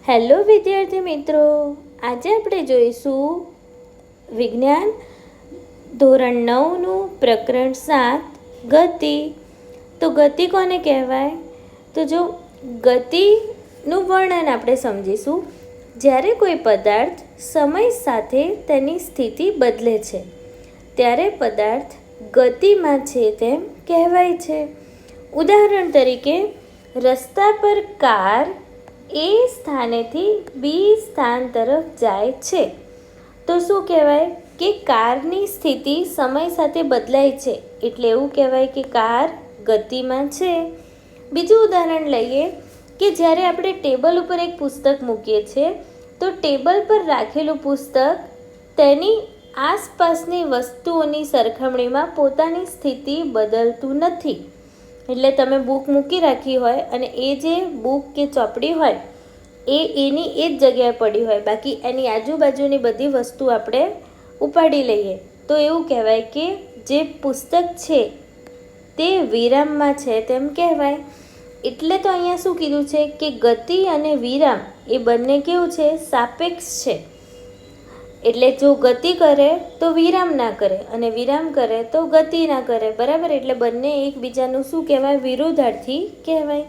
Hello વિદ્યાર્થી મિત્રો, આજે આપણે જોઈશું વિજ્ઞાન ધોરણ 9નું પ્રકરણ 7 ગતિ. તો ગતિ કોને કહેવાય? તો જો ગતિનું વર્ણન આપણે સમજીશું. જ્યારે કોઈ પદાર્થ સમય સાથે તેની સ્થિતિ બદલે છે ત્યારે પદાર્થ ગતિમાં છે તેમ કહેવાય છે. ઉદાહરણ તરીકે, રસ્તા પર કાર એ સ્થાનેથી બી સ્થાન તરફ જાય છે તો શું કહેવાય કે કારની સ્થિતિ સમય સાથે બદલાય છે, એટલે એવું કહેવાય કે કાર ગતિમાં છે. બીજું ઉદાહરણ લઈએ કે જ્યારે આપણે ટેબલ ઉપર એક પુસ્તક મૂકીએ છીએ તો ટેબલ પર રાખેલું પુસ્તક તેની આસપાસની વસ્તુઓની સરખામણીમાં પોતાની સ્થિતિ બદલતું નથી. એટલે તમે બુક મૂકી રાખી હોય અને એ જે બુક કે ચોપડી હોય એની એ જ જગ્યાએ પડી હોય, બાકી એની આજુબાજુની બધી વસ્તુ આપણે ઉપાડી લઈએ તો એવું કહેવાય કે જે પુસ્તક છે તે વિરામમાં છે તેમ કહેવાય. એટલે તો અહીંયા શું કીધું છે કે ગતિ અને વિરામ એ બંને કેવું છે? સાપેક્ષ છે. એટલે જો ગતિ કરે તો વિરામ ના કરે અને વિરામ કરે તો ગતિ ના કરે, બરાબર? એટલે બંને એકબીજાનું શું કહેવાય? વિરોધાર્થી કહેવાય.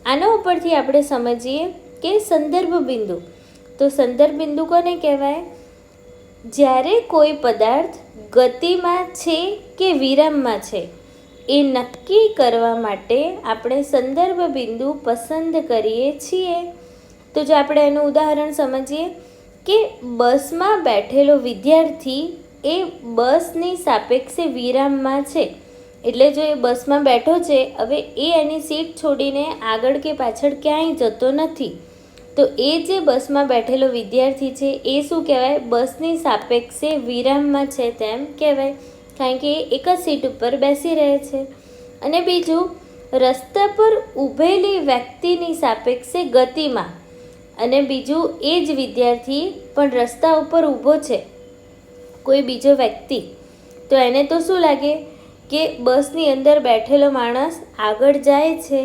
આના ઉપરથી આપણે સમજીએ કે સંદર્ભ બિંદુ. તો સંદર્ભ બિંદુ કોને કહેવાય? જ્યારે કોઈ પદાર્થ ગતિમાં છે કે વિરામમાં છે એ નક્કી કરવા માટે આપણે સંદર્ભ બિંદુ પસંદ કરીએ છીએ. તો જો આપણે એનું ઉદાહરણ સમજીએ કે બસમાં બેઠેલો વિદ્યાર્થી એ બસની સાપેક્ષે વિરામમાં છે. એટલે જો એ બસમાં બેઠો છે, હવે એ એની સીટ છોડીને આગળ કે પાછળ ક્યાંય જતો નથી, તો એ જે બસમાં બેઠેલો વિદ્યાર્થી છે એ શું કહેવાય? બસની સાપેક્ષે વિરામમાં છે તેમ કહેવાય, કારણ કે એ એક જ સીટ ઉપર બેસી રહે છે. અને બીજું, રસ્તા પર ઊભેલી વ્યક્તિની સાપેક્ષે ગતિમાં, અને બીજું એ જ વિદ્યાર્થી પણ રસ્તા ઉપર ઊભો છે, કોઈ બીજો વ્યક્તિ, તો એને તો શું લાગે કે બસની અંદર બેઠેલો માણસ આગળ જાય છે,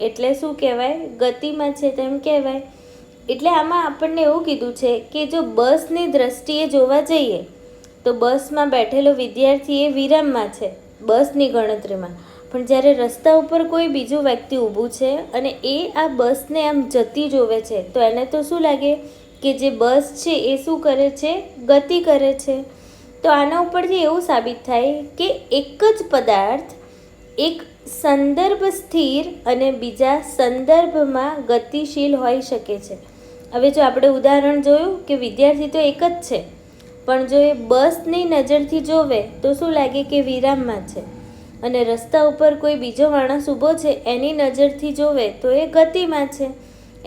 એટલે શું કહેવાય? ગતિમાં છે તેમ કહેવાય. એટલે આમાં આપણને એવું કીધું છે કે જો બસની દ્રષ્ટિએ જોવા જઈએ તો બસમાં બેઠેલો વિદ્યાર્થી એ વિરામમાં છે બસની ગણતરીમાં, પણ જ્યારે રસ્તા ઉપર કોઈ બીજું વ્યક્તિ ઊભું છે અને એ આ બસને આમ જતી જોવે છે તો એને તો શું લાગે કે જે બસ છે એ શું કરે છે? ગતિ કરે છે. તો આના ઉપરથી એવું સાબિત થાય કે એક જ પદાર્થ એક સંદર્ભ સ્થિર અને બીજા સંદર્ભમાં ગતિશીલ હોઈ શકે છે. હવે જો આપણે ઉદાહરણ જોયું કે વિદ્યાર્થી તો એક જ છે, પણ જો એ બસની નજરથી જોવે તો શું લાગે કે વિરામમાં છે, અને રસ્તા ઉપર કોઈ બીજો માણસ ઊભો છે એની નજરથી જોવે તો એ ગતિમાં છે.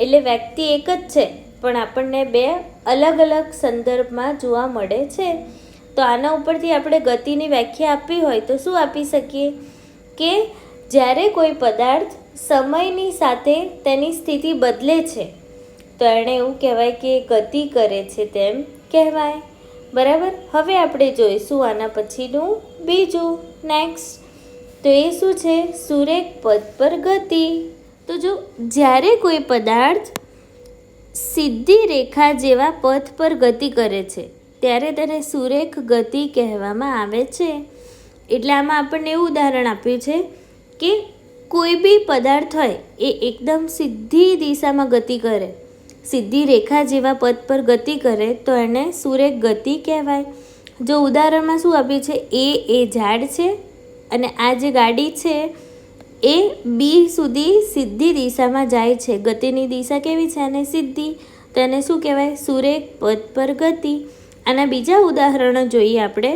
એટલે વ્યક્તિ એક જ છે પણ આપણને બે અલગ અલગ સંદર્ભમાં જોવા મળે છે. તો આના ઉપરથી આપણે ગતિની વ્યાખ્યા આપવી હોય તો શું આપી શકીએ કે જ્યારે કોઈ પદાર્થ સમયની સાથે તેની સ્થિતિ બદલે છે તો એણે એવું કહેવાય કે ગતિ કરે છે તેમ કહેવાય, બરાબર? હવે આપણે જોઈશું આના પછીનું બીજું નેક્સ્ટ. તો એ શું છે? સુરેખ પદ પર ગતિ. તો જો જ્યારે કોઈ પદાર્થ સીધી રેખા જેવા પથ પર ગતિ કરે છે ત્યારે તેને સુરેખ ગતિ કહેવામાં આવે છે. એટલે આમાં આપણને એવું ઉદાહરણ આપ્યું છે કે કોઈ બી પદાર્થ હોય એ એકદમ સીધી દિશામાં ગતિ કરે, સીધી રેખા જેવા પથ પર ગતિ કરે તો એને સુરેખ ગતિ કહેવાય. જો ઉદાહરણમાં શું આપ્યું છે? એ ઝાડ છે અને આ જે ગાડી છે એ બી સુધી સીધી દિશામાં જાય છે. ગતિની દિશા કેવી છે? અને સીધી. તો એને શું કહેવાય? સુરેખ પથ પર ગતિ. આના બીજા ઉદાહરણો જોઈએ આપણે.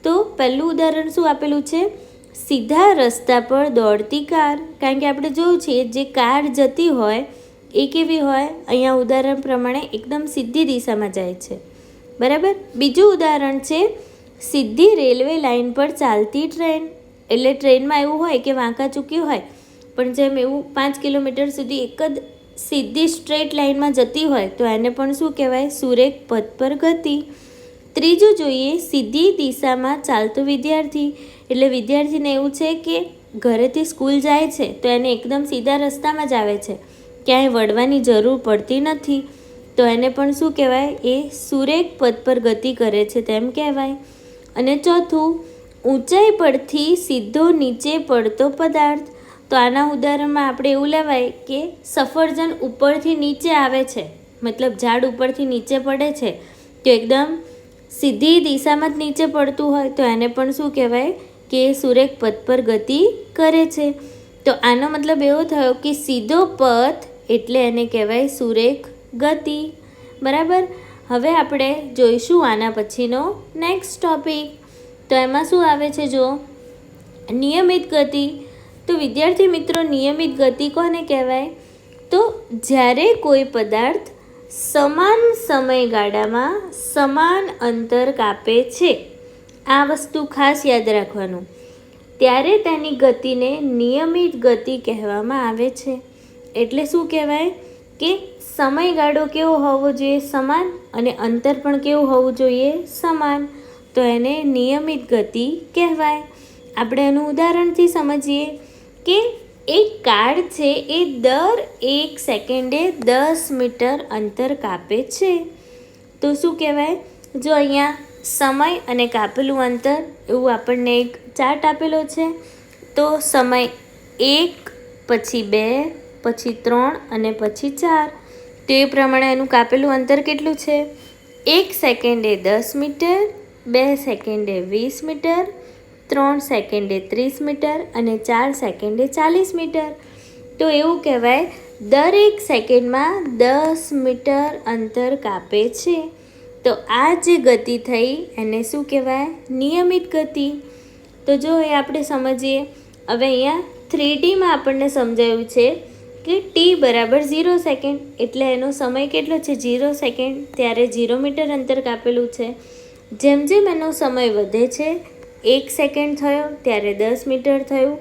તો પહેલું ઉદાહરણ શું આપેલું છે? સીધા રસ્તા પર દોડતી કાર. કારણ કે આપણે જોયું છે જે કાર જતી હોય એ કેવી હોય? અહીંયા ઉદાહરણ પ્રમાણે એકદમ સીધી દિશામાં જાય છે, બરાબર? બીજું ઉદાહરણ છે સીધી રેલવે લાઇન પર ચાલતી ટ્રેન. એટલે ટ્રેનમાં એવું હોય કે વાંકા ચૂકી હોય, પણ જેમ એવું 5 કિલોમીટર સુધી એક જ સીધી સ્ટ્રેટ લાઇનમાં જતી હોય તો એને પણ શું કહેવાય? સુરેખ પથ પર ગતિ. ત્રીજું જોઈએ, સીધી દિશામાં ચાલતો વિદ્યાર્થી. એટલે વિદ્યાર્થીને એવું છે કે ઘરેથી સ્કૂલ જાય છે તો એને એકદમ સીધા રસ્તામાં જ આવે છે, ક્યાંય વળવાની જરૂર પડતી નથી. તો એને પણ શું કહેવાય? એ સુરેખ પદ પર ગતિ કરે છે તેમ કહેવાય. અને ચોથું, ઊંચાઈ પરથી સીધો નીચે પડતો પદાર્થ. તો આના ઉદાહરણમાં આપણે એવું લેવાય કે સફરજન ઉપરથી નીચે આવે છે, મતલબ ઝાડ ઉપરથી નીચે પડે છે તો એકદમ સીધી દિશામાં જ નીચે પડતું હોય તો એને પણ શું કહેવાય? કે સુરેખ પથ પર ગતિ કરે છે. તો આનો મતલબ એવો થયો કે સીધો પથ એટલે એને કહેવાય સુરેખ ગતિ. બરાબર. હવે આપણે જોઈશું આના પછીનો નેક્સ્ટ ટોપિક. તો એમાં શું આવે છે? જો નિયમિત ગતિ. તો વિદ્યાર્થી મિત્રો, નિયમિત ગતિ કોને કહેવાય? તો જ્યારે કોઈ પદાર્થ સમાન સમયગાળામાં સમાન અંતર કાપે છે, આ વસ્તુ ખાસ યાદ રાખવાનું, ત્યારે તેની ગતિને નિયમિત ગતિ કહેવામાં આવે છે. એટલે શું કહેવાય? કે સમયગાળો કેવો હોવો જોઈએ? સમાન. અને અંતર પણ કેવું હોવું જોઈએ? સમાન. તો એને નિયમિત ગતિ કહેવાય. આપણે એનું ઉદાહરણથી સમજીએ કે એક કાર છે એ દર 1 સેકન્ડે 10 મીટર અંતર કાપે છે. તો શું કહેવાય? જો અહીંયા સમય અને કાપેલું અંતર એવું આપણને એક ચાર્ટ આપેલો છે. તો સમય 1, પછી 2, પછી 3 અને પછી 4. તો એ પ્રમાણે એનું કાપેલું અંતર કેટલું છે? 1 સેકન્ડે 10 મીટર, 2 સેકન્ડે 20 મીટર, 3 સેકન્ડે 30 મીટર અને 4 સેકન્ડે 40 મીટર. તો એવું કહેવાય દરેક સેકન્ડમાં 10 મીટર અંતર કાપે છે. તો આ જે ગતિ થઈ એને શું કહેવાય? નિયમિત ગતિ. તો જો એ આપણે સમજીએ. હવે અહીંયા 3Dમાં આપણને સમજાયું છે કે t બરાબર 0 સેકન્ડ એટલે એનો સમય કેટલો છે? 0 સેકન્ડ. ત્યારે 0 મીટર અંતર કાપેલું છે. જેમ જેમ એનો સમય વધે છે, 1 સેકન્ડ થયો ત્યારે 10 મીટર થયું,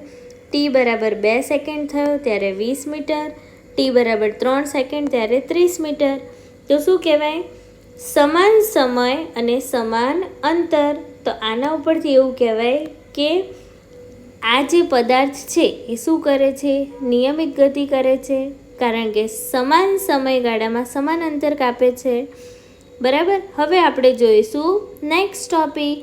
t બરાબર 2 સેકન્ડ થયો ત્યારે 20 મીટર, t બરાબર 3 સેકન્ડ ત્યારે 30 મીટર. તો શું કહેવાય? સમાન સમય અને સમાન અંતર. તો આના ઉપરથી એવું કહેવાય કે આ જે પદાર્થ છે એ શું કરે છે? નિયમિત ગતિ કરે છે, કારણ કે સમાન સમયગાળામાં સમાન અંતર કાપે છે. બરાબર. હવે આપણે જોઈશું નેક્સ્ટ ટોપિક.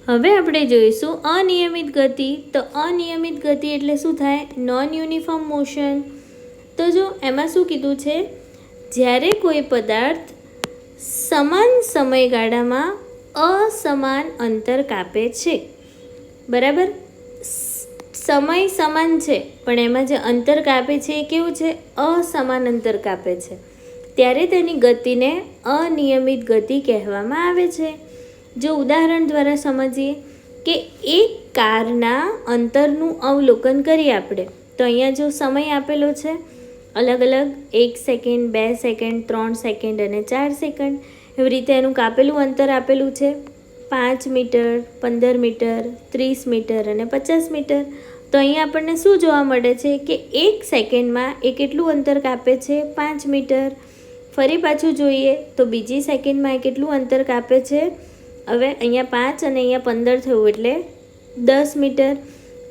હવે આપણે જોઈશું અનિયમિત ગતિ. તો અનિયમિત ગતિ એટલે શું થાય? Non uniform motion. તો જો એમાં શું કીધું છે? જ્યારે કોઈ પદાર્થ સમાન સમયગાળામાં અસમાન અંતર કાપે છે. બરાબર. સમય સમાન છે પણ એમાં જે અંતર કાપે છે એ કેવું છે? અસમાન અંતર કાપે છે. ત્યારે તેની ગતિને અનિયમિત ગતિ કહેવામાં આવે છે. જો ઉદાહરણ દ્વારા સમજીએ કે એક કારના અંતરનું અવલોકન કરીએ આપણે. તો અહીંયા જો સમય આપેલો છે અલગ અલગ 1 સેકન્ડ, 2 સેકન્ડ, 3 સેકન્ડ અને 4 સેકન્ડ. એવી રીતે એનું કાપેલું અંતર આપેલું છે 5 મીટર, 15 મીટર, 30 મીટર અને 50 મીટર. તો અહીંયા આપણને શું જોવા મળે છે કે 1 સેકન્ડમાં એ કેટલું અંતર કાપે છે? 5 મીટર. ફરી પાછું જોઈએ તો બીજી સેકન્ડમાં એ કેટલું અંતર કાપે છે? હવે અહીંયા 5 અને અહીંયા 15 થયું એટલે 10 મીટર.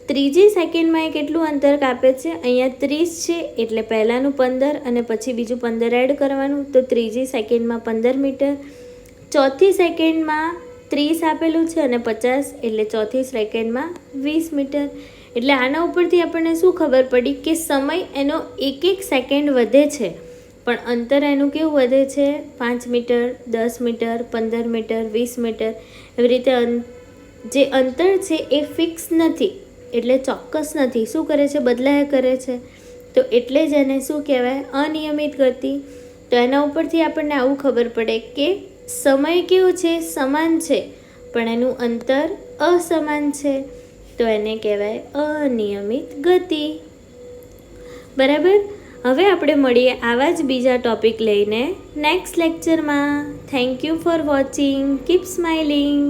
ત્રીજી સેકન્ડમાં એ કેટલું અંતર કાપે છે? અહીંયા 30 છે એટલે પહેલાંનું 15 અને પછી બીજું 15 એડ કરવાનું. તો ત્રીજી સેકન્ડમાં 15 મીટર. ચોથી સેકન્ડમાં 30 આપેલું છે અને 50 એટલે ચોથી સેકન્ડમાં 20 મીટર. એટલે આના ઉપરથી આપણને શું ખબર પડી કે સમય એનો 1 સેકન્ડ વધે છે પણ અંતર એનું કેવું વધે છે? 5 મીટર, 10 મીટર, 15 મીટર, 20 મીટર. એવી રીતે જે અંતર છે એ ફિક્સ નથી, એટલે ચોક્કસ નથી. શું કરે છે? બદલાયા કરે છે. તો એટલે જ એને શું કહેવાય? અનિયમિત ગતિ. તો એના ઉપરથી આપણને આવું ખબર પડે કે સમય કેવો છે? સમાન છે પણ એનું અંતર અસમાન છે. તો એને કહેવાય અનિયમિત ગતિ. બરાબર. હવે આપણે મળીએ આવા જ બીજા ટોપિક લઈને નેક્સ્ટ લેક્ચરમાં. Thank you for watching. Keep smiling.